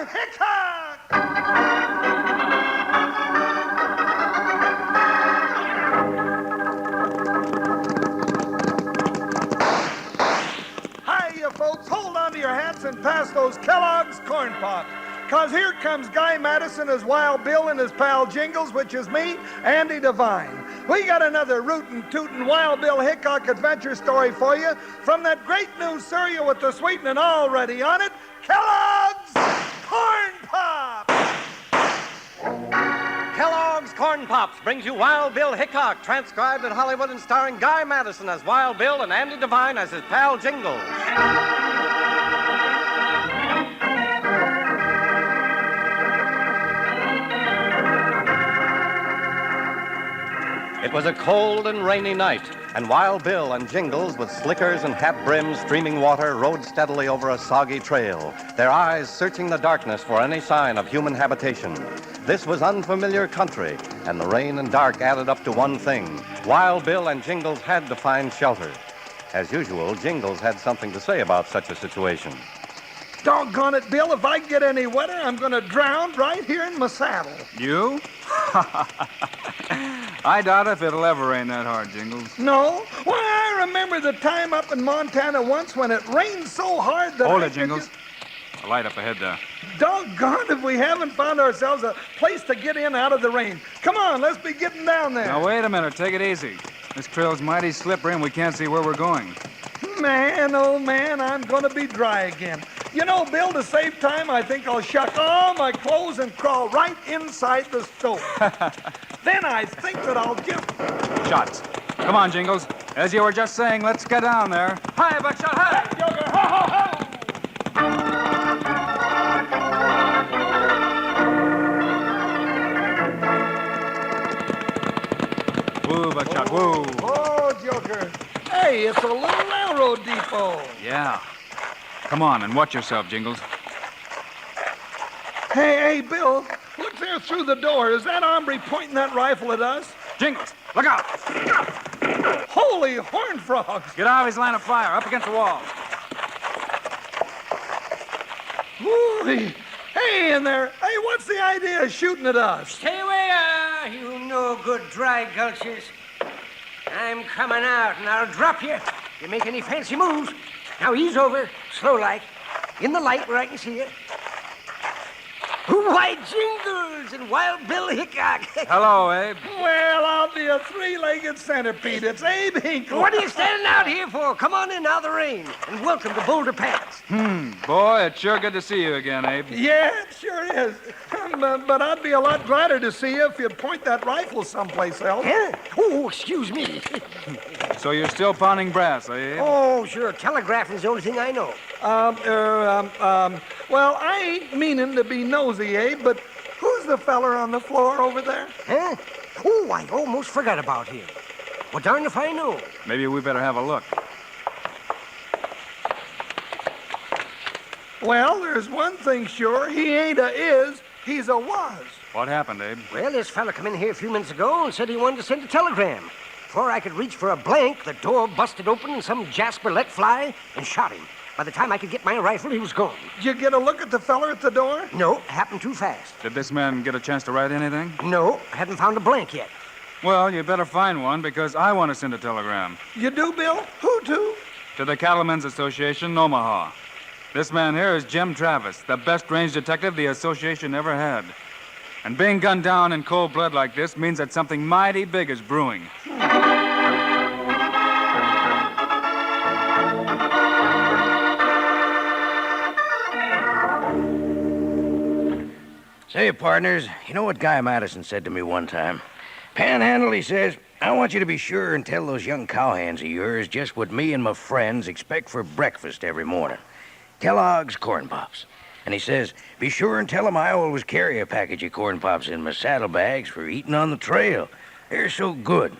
Hickok! Hi, you folks. Hold on to your hats and pass those Kellogg's Corn Pops. Because here comes Guy Madison as Wild Bill and his pal Jingles, which is me, Andy Devine. We got another rootin' tootin' Wild Bill Hickok adventure story for you from that great new cereal with the sweetening already on it, Kellogg's Corn Pops! Kellogg's Corn Pops brings you Wild Bill Hickok, transcribed in Hollywood and starring Guy Madison as Wild Bill and Andy Devine as his pal Jingles. It was a cold and rainy night, and Wild Bill and Jingles, with slickers and hat brims streaming water, rode steadily over a soggy trail, their eyes searching the darkness for any sign of human habitation. This was unfamiliar country, and the rain and dark added up to one thing. Wild Bill and Jingles had to find shelter. As usual, Jingles had something to say about such a situation. Doggone it, Bill, if I get any wetter, I'm going to drown right here in my saddle. You? I doubt if it'll ever rain that hard, Jingles. No? Well, I remember the time up in Montana once when it rained so hard that... Hold it, Jingles. A light up ahead there. Doggone if we haven't found ourselves a place to get in out of the rain. Come on, let's be getting down there. Now, wait a minute. Take it easy. This trail's mighty slippery and we can't see where we're going. Man, oh man, I'm going to be dry again. You know, Bill, to save time, I think I'll shuck all my clothes and crawl right inside the stove. Then I think that I'll just... Shots. Come on, Jingles. As you were just saying, let's get down there. Hi, Buckshot, hi! Hey, Joker, ho, ho, ho! Woo, Buckshot, woo. Oh, Joker. Hey, it's a little railroad depot. Yeah. Come on and watch yourself, Jingles. Hey, Bill, look there through the door. Is that hombre pointing that rifle at us? Jingles, look out! Holy horn frogs! Get out of his line of fire, up against the wall. Ooh, hey, in there. Hey, what's the idea of shooting at us? Stay away, you no good dry gulchers. I'm coming out, and I'll drop you if you make any fancy moves. Now ease over, slow-like, in the light where I can see you. Why, Jingles and Wild Bill Hickok. Hello, Abe. Well, I'll be a three-legged centipede. It's Abe Hinkle. What are you standing out here for? Come on in out of the rain, and welcome to Boulder Pass. Boy, it's sure good to see you again, Abe. Yeah, it sure is. But I'd be a lot gladder to see you if you'd point that rifle someplace else. Huh? Oh, excuse me. So you're still pounding brass, are you? Oh, sure. Telegraphing's the only thing I know. Well, I ain't meaning to be nosy, Abe, but who's the feller on the floor over there? Huh? Oh, I almost forgot about him. Well, darn if I know. Maybe we better have a look. Well, there's one thing sure. He ain't a is, he's a was. What happened, Abe? Well, this fella come in here a few minutes ago and said he wanted to send a telegram. Before I could reach for a blank, the door busted open and some jasper let fly and shot him. By the time I could get my rifle, he was gone. Did you get a look at the feller at the door? No, happened too fast. Did this man get a chance to write anything? No, I haven't found a blank yet. Well, you better find one because I want to send a telegram. You do, Bill? Who to? To the Cattlemen's Association, Omaha. This man here is Jim Travis, the best range detective the association ever had. And being gunned down in cold blood like this means that something mighty big is brewing. Say, partners, you know what Guy Madison said to me one time? Panhandle, he says, I want you to be sure and tell those young cowhands of yours just what me and my friends expect for breakfast every morning. Kellogg's Corn Pops. And he says, be sure and tell them I always carry a package of Corn Pops in my saddlebags for eating on the trail. They're so good.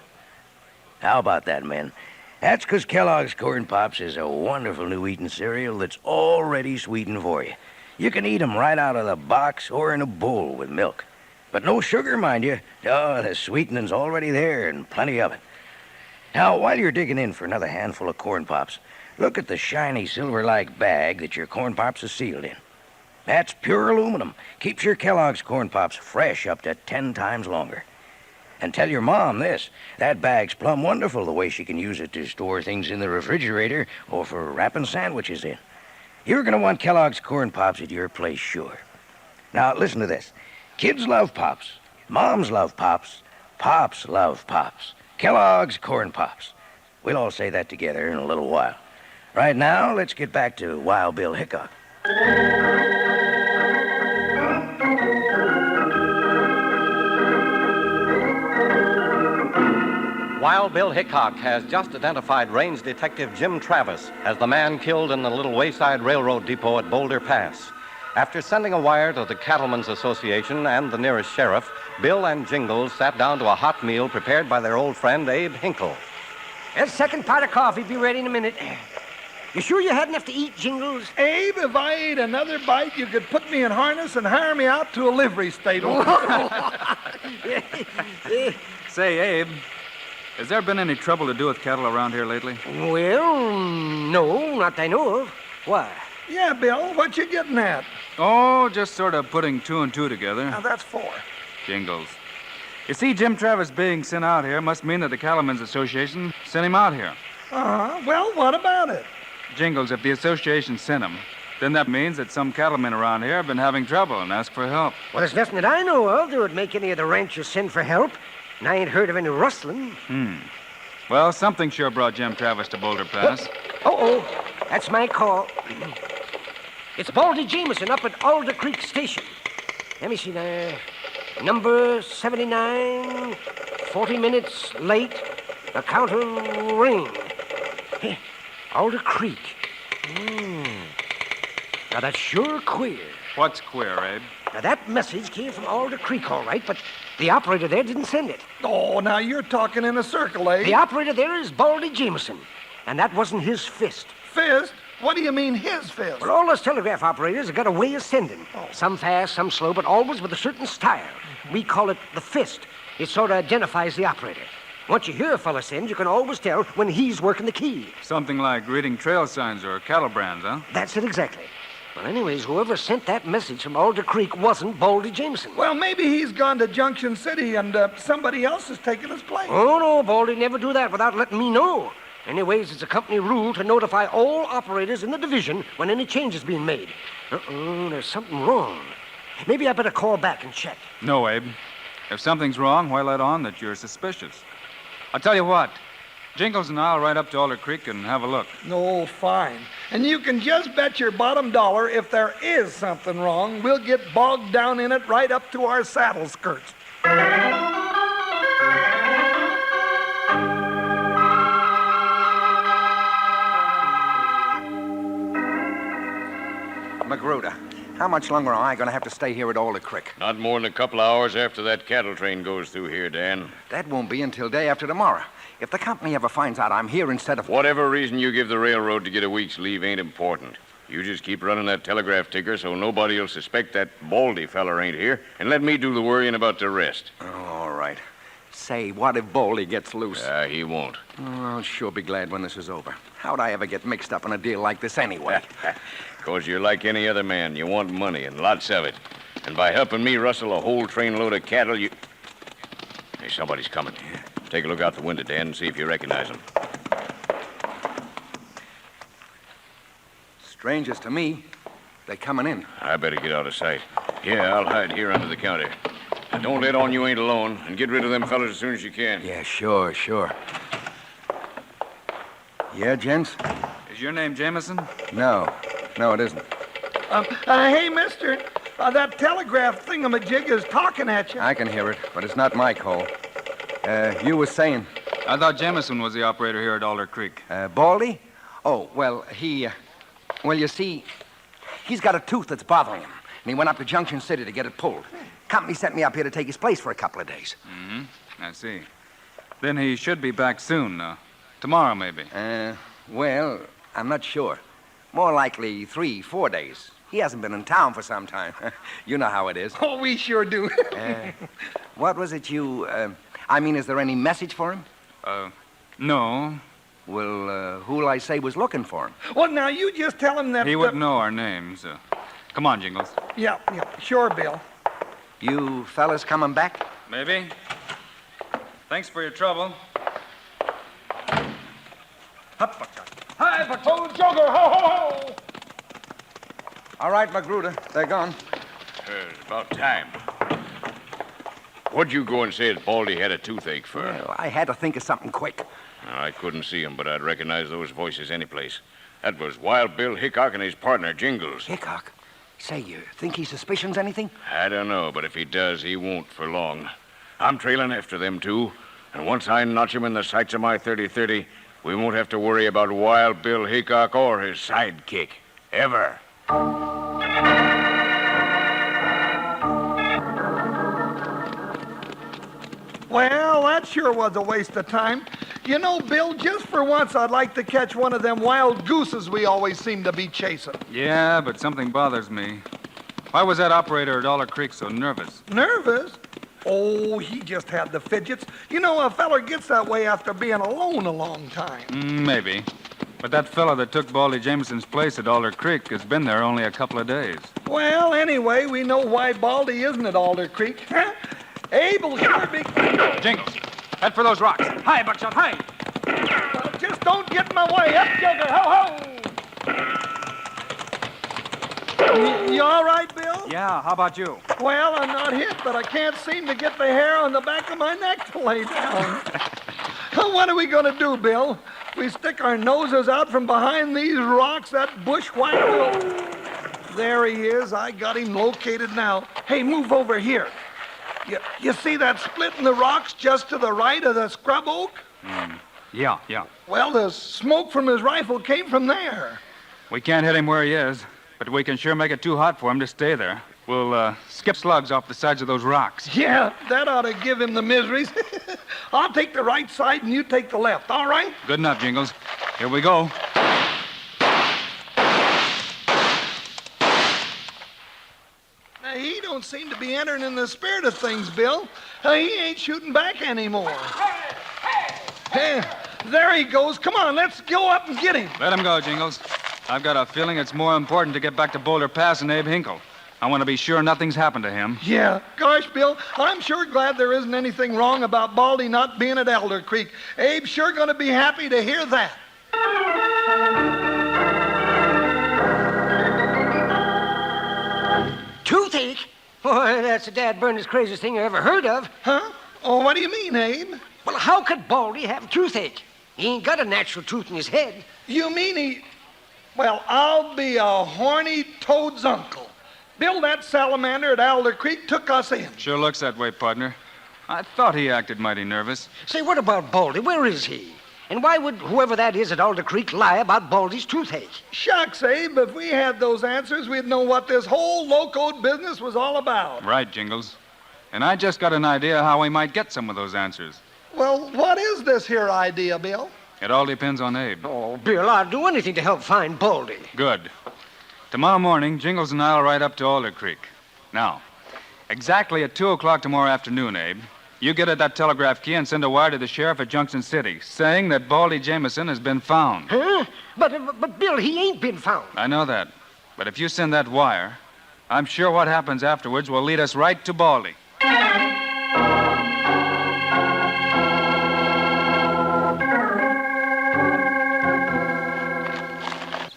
How about that, men? That's 'cause Kellogg's Corn Pops is a wonderful new eating cereal that's already sweetened for you. You can eat 'em right out of the box or in a bowl with milk. But no sugar, mind you. Oh, the sweetening's already there and plenty of it. Now, while you're digging in for another handful of Corn Pops, look at the shiny silver-like bag that your Corn Pops is sealed in. That's pure aluminum. Keeps your Kellogg's Corn Pops fresh up to 10 times longer. And tell your mom this. That bag's plumb wonderful the way she can use it to store things in the refrigerator or for wrapping sandwiches in. You're going to want Kellogg's Corn Pops at your place, sure. Now, listen to this. Kids love Pops. Moms love Pops. Pops love Pops. Kellogg's Corn Pops. We'll all say that together in a little while. Right now, let's get back to Wild Bill Hickok. Wild Bill Hickok has just identified Range Detective Jim Travis as the man killed in the little wayside railroad depot at Boulder Pass. After sending a wire to the Cattlemen's Association and the nearest sheriff, Bill and Jingles sat down to a hot meal prepared by their old friend Abe Hinkle. That second pot of coffee be ready in a minute. You sure you had enough to eat, Jingles? Abe, if I ate another bite, you could put me in harness and hire me out to a livery stable. Say, Abe, has there been any trouble to do with cattle around here lately? Well, no, not that I know of. Why? Yeah, Bill, what you getting at? Oh, just sort of putting two and two together. Now, that's 4. Jingles. You see, Jim Travis being sent out here must mean that the Cattlemen's Association sent him out here. Uh-huh. Well, what about it? Jingles, if the association sent him, then that means that some cattlemen around here have been having trouble and ask for help. Well, there's nothing that I know of that would make any of the ranchers send for help. And I ain't heard of any rustling. Well, something sure brought Jim Travis to Boulder Pass. Oh, that's my call. It's Baldy Jameson up at Alder Creek Station. Let me see now. Number 79, 40 minutes late, a counter ring. Hey, Alder Creek. Now, that's sure queer. What's queer, Abe? Now, that message came from Alder Creek, all right, but the operator there didn't send it. Oh, now you're talking in a circle, Abe. The operator there is Baldy Jameson, and that wasn't his fist. Fist? What do you mean, his fist? Well, all those telegraph operators have got a way of sending. Some fast, some slow, but always with a certain style. We call it the fist. It sort of identifies the operator. Once you hear a fella send, you can always tell when he's working the key. Something like reading trail signs or cattle brands, huh? That's it exactly. Well, anyways, whoever sent that message from Alder Creek wasn't Baldy Jameson. Well, maybe he's gone to Junction City and somebody else has taken his place. Oh, no, Baldy never do that without letting me know. Anyways, it's a company rule to notify all operators in the division when any change is being made. There's something wrong. Maybe I better call back and check. No, Abe. If something's wrong, why let on that you're suspicious? I'll tell you what. Jingles and I'll ride up to Alder Creek and have a look. No, fine. And you can just bet your bottom dollar if there is something wrong, we'll get bogged down in it right up to our saddle skirts. Magruder, how much longer am I going to have to stay here at Alder Creek? Not more than a couple of hours after that cattle train goes through here, Dan. That won't be until day after tomorrow. If the company ever finds out I'm here instead of... Whatever reason you give the railroad to get a week's leave ain't important. You just keep running that telegraph ticker so nobody'll suspect that Baldy feller ain't here, and let me do the worrying about the rest. Oh, all right. Say, what if Baldy gets loose? He won't. Oh, I'll sure be glad when this is over. How'd I ever get mixed up in a deal like this anyway? 'Cause you're like any other man. You want money, and lots of it. And by helping me rustle a whole trainload of cattle, you... Hey, somebody's coming. Take a look out the window, Dan, and see if you recognize him. Strangers to me. They coming in. I better get out of sight. Yeah, I'll hide here under the counter. Now, don't let on you ain't alone, and get rid of them fellas as soon as you can. Yeah, sure. Yeah, gents? Is your name Jameson? No, it isn't. Hey, mister, that telegraph thingamajig is talking at you. I can hear it, but it's not my call. You were saying... I thought Jameson was the operator here at Alder Creek. Baldy? Oh, well, Well, you see, he's got a tooth that's bothering him, and he went up to Junction City to get it pulled. Company sent me up here to take his place for a couple of days. I see. Then he should be back soon. Tomorrow, maybe. Well, I'm not sure. More likely 3-4 days. He hasn't been in town for some time. You know how it is. Oh, we sure do. What was it you... is there any message for him? No. Well, who'll I say was looking for him? Well, now, you just tell him that... He wouldn't know our names. Come on, Jingles. Yeah, sure, Bill. You fellas coming back? Maybe. Thanks for your trouble. Up, Buckshot. Hi, Patrol Joker, ho, ho, ho! All right, Magruder. They're gone. It's about time. What'd you go and say that Baldy had a toothache for? Well, I had to think of something quick. I couldn't see him, but I'd recognize those voices anyplace. That was Wild Bill Hickok and his partner, Jingles. Hickok, say, you think he suspicions anything? I don't know, but if he does, he won't for long. I'm trailing after them two, and once I notch him in the sights of my 30-30, we won't have to worry about Wild Bill Hickok or his sidekick. Ever. Well, that sure was a waste of time. You know, Bill, just for once I'd like to catch one of them wild gooses we always seem to be chasing. Yeah, but something bothers me. Why was that operator at Alder Creek so nervous? Nervous? Oh, he just had the fidgets. You know, a feller gets that way after being alone a long time. Maybe. But that fella that took Baldy Jameson's place at Alder Creek has been there only a couple of days. Well, anyway, we know why Baldy isn't at Alder Creek. Huh? Abel sure be... Jingles, head for those rocks. Hi, Buckshot, hi! Just don't get in my way. Up, Joker, ho, ho! You all right, Bill? Yeah, how about you? Well, I'm not hit, but I can't seem to get the hair on the back of my neck to lay down. What are we going to do, Bill? We stick our noses out from behind these rocks, that bushwhack will... There he is. I got him located now. Hey, move over here. You see that split in the rocks just to the right of the scrub oak? Yeah. Well, the smoke from his rifle came from there. We can't hit him where he is, but we can sure make it too hot for him to stay there. We'll skip slugs off the sides of those rocks. Yeah, that ought to give him the miseries. I'll take the right side and you take the left, all right? Good enough, Jingles. Here we go. Now, he don't seem to be entering in the spirit of things, Bill. He ain't shooting back anymore. Hey, there he goes. Come on, let's go up and get him. Let him go, Jingles. I've got a feeling it's more important to get back to Boulder Pass and Abe Hinkle. I want to be sure nothing's happened to him. Yeah, gosh, Bill, I'm sure glad there isn't anything wrong about Baldy not being at Alder Creek. Abe's sure going to be happy to hear that. Toothache? Boy, that's the dad-burnest craziest thing I ever heard of. Huh? Oh, what do you mean, Abe? Well, how could Baldy have toothache? He ain't got a natural tooth in his head. You mean he... Well, I'll be a horny toad's uncle. Bill, that salamander at Alder Creek took us in. Sure looks that way, partner. I thought he acted mighty nervous. Say, what about Baldy? Where is he? And why would whoever that is at Alder Creek lie about Baldy's toothache? Shucks, Abe, if we had those answers, we'd know what this whole locoed business was all about. Right, Jingles. And I just got an idea how we might get some of those answers. Well, what is this here idea, Bill? It all depends on Abe. Oh, Bill, I'd do anything to help find Baldy. Good. Tomorrow morning, Jingles and I'll ride up to Alder Creek. Now, exactly at 2 o'clock tomorrow afternoon, Abe, you get at that telegraph key and send a wire to the sheriff at Junction City saying that Baldy Jameson has been found. Huh? But Bill, he ain't been found. I know that. But if you send that wire, I'm sure what happens afterwards will lead us right to Baldy.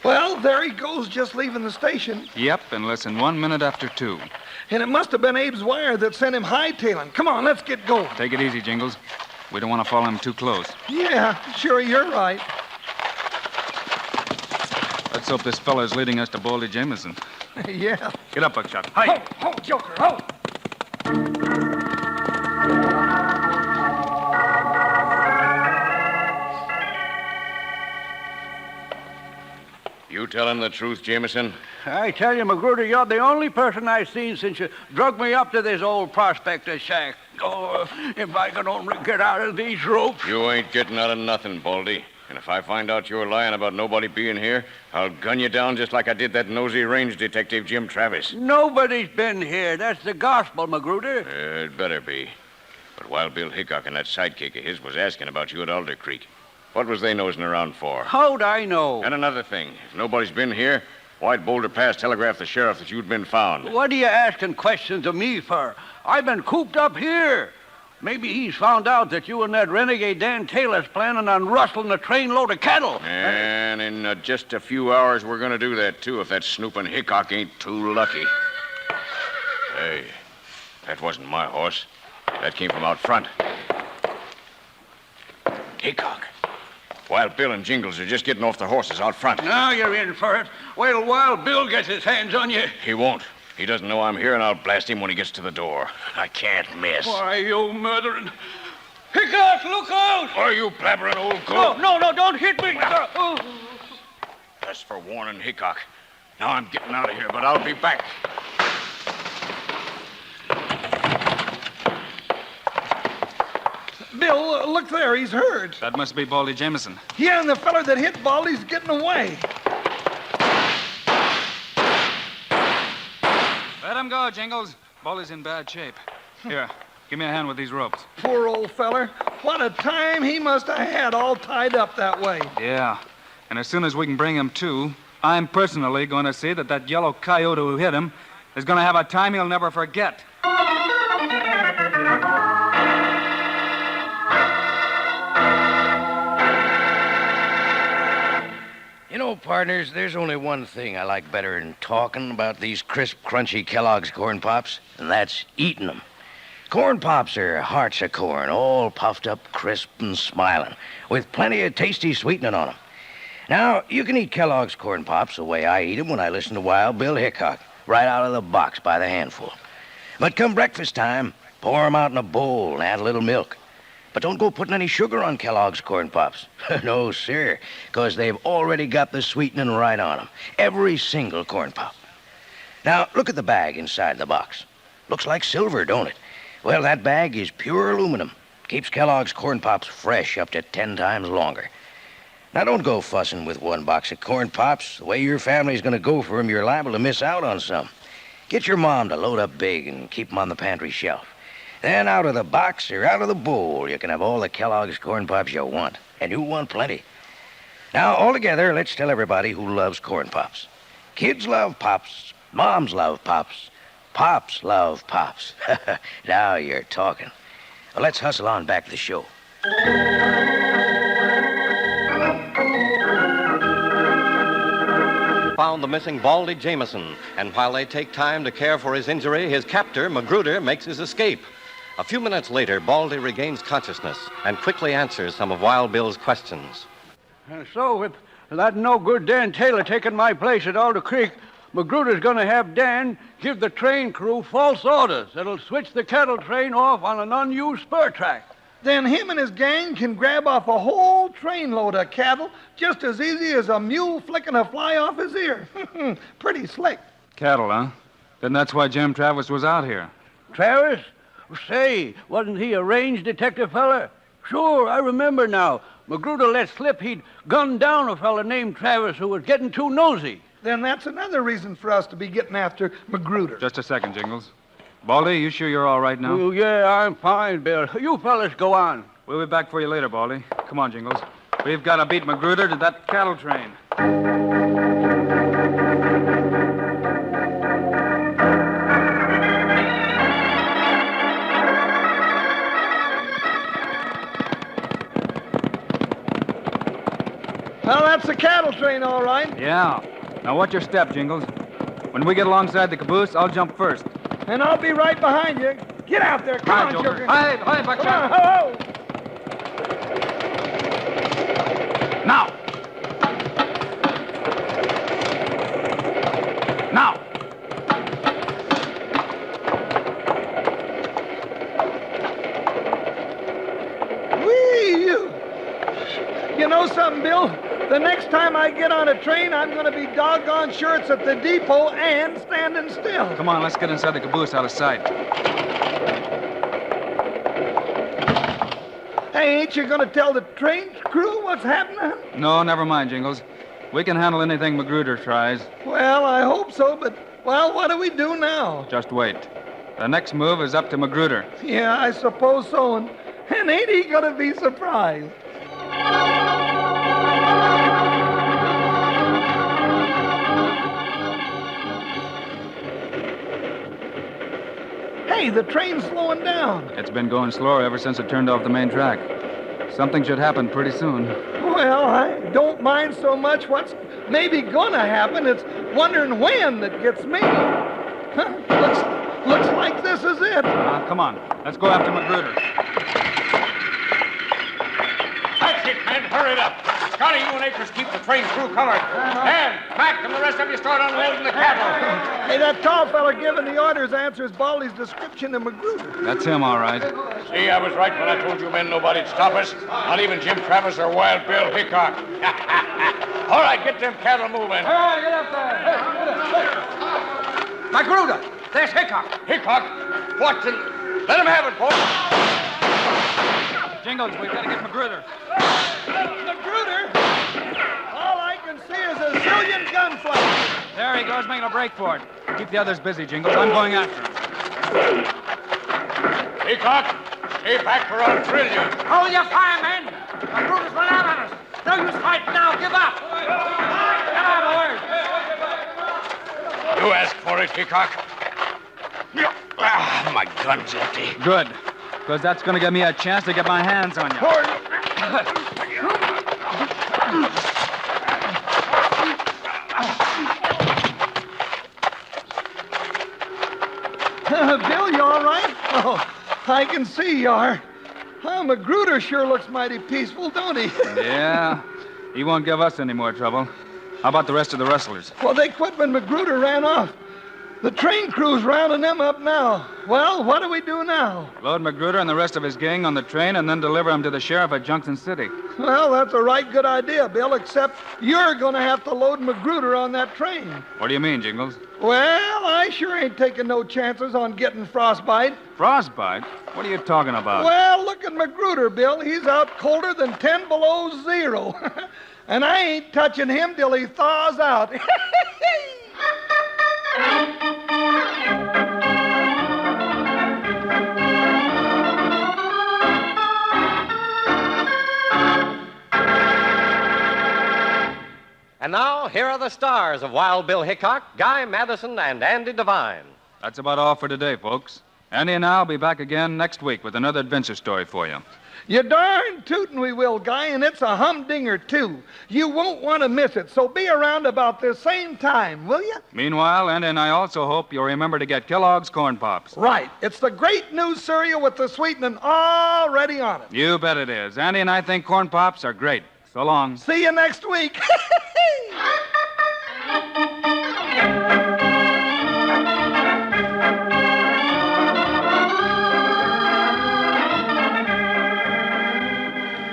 Well, there he goes, just leaving the station. Yep, and listen, 1 minute after 2. And it must have been Abe's wire that sent him hightailing. Come on, let's get going. Take it easy, Jingles. We don't want to follow him too close. Yeah, sure, you're right. Let's hope this fella's leading us to Baldy Jameson. Yeah. Get up, Buckshot. Hi. Ho, Joker, ho! You telling the truth, Jameson? I tell you, Magruder, you're the only person I've seen since you drug me up to this old prospector shack. Oh, if I could only get out of these ropes. You ain't getting out of nothing, Baldy. And if I find out you're lying about nobody being here, I'll gun you down just like I did that nosy range detective, Jim Travis. Nobody's been here. That's the gospel, Magruder. It better be. But Wild Bill Hickok and that sidekick of his was asking about you at Alder Creek. What was they nosing around for? How'd I know? And another thing, if nobody's been here, White Boulder Pass telegraphed the sheriff that you'd been found. What are you asking questions of me for? I've been cooped up here. Maybe he's found out that you and that renegade Dan Taylor's planning on rustling a trainload of cattle. And in just a few hours, we're going to do that, too, if that snooping Hickok ain't too lucky. Hey, that wasn't my horse. That came from out front. Hickok. Wild Bill and Jingles are just getting off their horses out front. Now you're in for it. Wait till Wild Bill gets his hands on you. He won't. He doesn't know I'm here, and I'll blast him when he gets to the door. I can't miss. Why, you murdering... Hickok, look out! Are you blabbering, old goat? No, don't hit me. That's for warning Hickok. Now I'm getting out of here, but I'll be back. Bill, look there. He's hurt. That must be Baldy Jameson. Yeah, and the feller that hit Baldy's getting away. Let him go, Jingles. Baldy's in bad shape. Here, give me a hand with these ropes. Poor old feller. What a time he must have had all tied up that way. Yeah, and as soon as we can bring him to, I'm personally going to see that yellow coyote who hit him is going to have a time he'll never forget. You know, partners, there's only one thing I like better than talking about these crisp, crunchy Kellogg's Corn Pops, and that's eating them. Corn Pops are hearts of corn, all puffed up, crisp, and smiling, with plenty of tasty sweetening on them. Now, you can eat Kellogg's Corn Pops the way I eat them when I listen to Wild Bill Hickok, right out of the box by the handful. But come breakfast time, pour them out in a bowl and add a little milk. But don't go putting any sugar on Kellogg's Corn Pops. No, sir, because they've already got the sweetening right on them. Every single Corn Pop. Now, look at the bag inside the box. Looks like silver, don't it? Well, that bag is pure aluminum. Keeps Kellogg's Corn Pops fresh up to 10 times longer. Now, don't go fussing with one box of Corn Pops. The way your family's going to go for them, you're liable to miss out on some. Get your mom to load up big and keep them on the pantry shelf. Then out of the box or out of the bowl, you can have all the Kellogg's Corn Pops you want. And you want plenty. Now, all together, let's tell everybody who loves Corn Pops. Kids love Pops. Moms love Pops. Pops love Pops. Now you're talking. Well, let's hustle on back to the show. Found the missing Baldy Jameson, and while they take time to care for his injury, his captor, Magruder, makes his escape. A few minutes later, Baldy regains consciousness and quickly answers some of Wild Bill's questions. And so, with that no-good Dan Taylor taking my place at Alder Creek, Magruder's going to have Dan give the train crew false orders that'll switch the cattle train off on an unused spur track. Then him and his gang can grab off a whole trainload of cattle just as easy as a mule flicking a fly off his ear. Pretty slick. Cattle, huh? Then that's why Jim Travis was out here. Travis? Say, wasn't he a range detective fella? Sure, I remember now. Magruder let slip he'd gunned down a fella named Travis who was getting too nosy. Then that's another reason for us to be getting after Magruder. Just a second, Jingles. Baldy, you sure you're all right now? Oh, yeah, I'm fine, Bill. You fellas go on. We'll be back for you later, Baldy. Come on, Jingles. We've got to beat Magruder to that cattle train. Well, that's the cattle train, all right. Yeah. Now, watch your step, Jingles. When we get alongside the caboose, I'll jump first. And I'll be right behind you. Get out there. Come on, Joker. Hi, Buckshot. Come on, ho, Now. Now. ho. Whee! You know something, Bill? The next time I get on a train, I'm going to be doggone sure it's at the depot and standing still. Come on, let's get inside the caboose out of sight. Hey, ain't you going to tell the train crew what's happening? No, never mind, Jingles. We can handle anything Magruder tries. Well, I hope so, but, well, what do we do now? Just wait. The next move is up to Magruder. Yeah, I suppose so, and ain't he going to be surprised? Hey, the train's slowing down. It's been going slower ever since it turned off the main track. Something should happen pretty soon. Well, I don't mind so much what's maybe gonna happen. It's wondering when that gets me. Huh? Looks like this is it. Come on. Let's go after Magruder. That's it, men. Hurry it up. Scotty, you and Akers keep the train crew covered. And Mac and the rest of you start unloading the cattle. Hey, that tall fella giving the orders answers Baldy's description of Magruder. That's him, all right. See, I was right when I told you men nobody'd stop us. Not even Jim Travis or Wild Bill Hickok. All right, get them cattle moving. Hey, get up there. Magruder, there's Hickok. Hickok, watch and let him have it, boys. Jingles, we've got to get Magruder. Magruder? All I can see is a zillion gunflash. There he goes, making a break for it. Keep the others busy, Jingles. I'm going after him. Hickok, stay back or I'll drill you. Hold your fire, men. Magruder's run out on us. No use fighting now. Give up. Come on, boys. You asked for it, Hickok. Ah, my gun's empty. Good, because that's going to give me a chance to get my hands on you. Bill, you all right? Oh, I can see you are. Magruder sure looks mighty peaceful, don't he? Yeah, he won't give us any more trouble. How about the rest of the rustlers? Well, they quit when Magruder ran off. The train crew's rounding them up now. Well, what do we do now? Load Magruder and the rest of his gang on the train and then deliver him to the sheriff at Junction City. Well, that's a right good idea, Bill, except you're going to have to load Magruder on that train. What do you mean, Jingles? Well, I sure ain't taking no chances on getting frostbite. Frostbite? What are you talking about? Well, look at Magruder, Bill. He's out colder than 10 below zero. And I ain't touching him till he thaws out. And now, here are the stars of Wild Bill Hickok, Guy Madison, and Andy Devine. That's about all for today, folks. Andy and I'll be back again next week with another adventure story for you. You darn tootin' we will, Guy, and it's a humdinger, too. You won't want to miss it, so be around about this same time, will you? Meanwhile, Andy and I also hope you'll remember to get Kellogg's Corn Pops. Right. It's the great new cereal with the sweetening already on it. You bet it is. Andy and I think Corn Pops are great. So long. See you next week.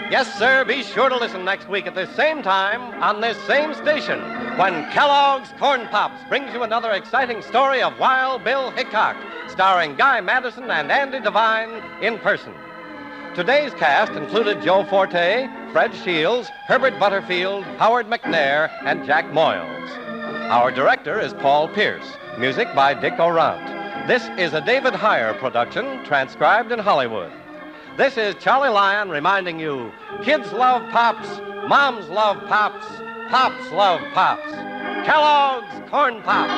Yes, sir, be sure to listen next week at this same time on this same station when Kellogg's Corn Pops brings you another exciting story of Wild Bill Hickok, starring Guy Madison and Andy Devine in person. Today's cast included Joe Forte, Fred Shields, Herbert Butterfield, Howard McNair, and Jack Moyles. Our director is Paul Pierce. Music by Dick Orant. This is a David Heyer production, transcribed in Hollywood. This is Charlie Lyon reminding you, kids love Pops, moms love Pops, Pops love Pops. Kellogg's Corn Pops.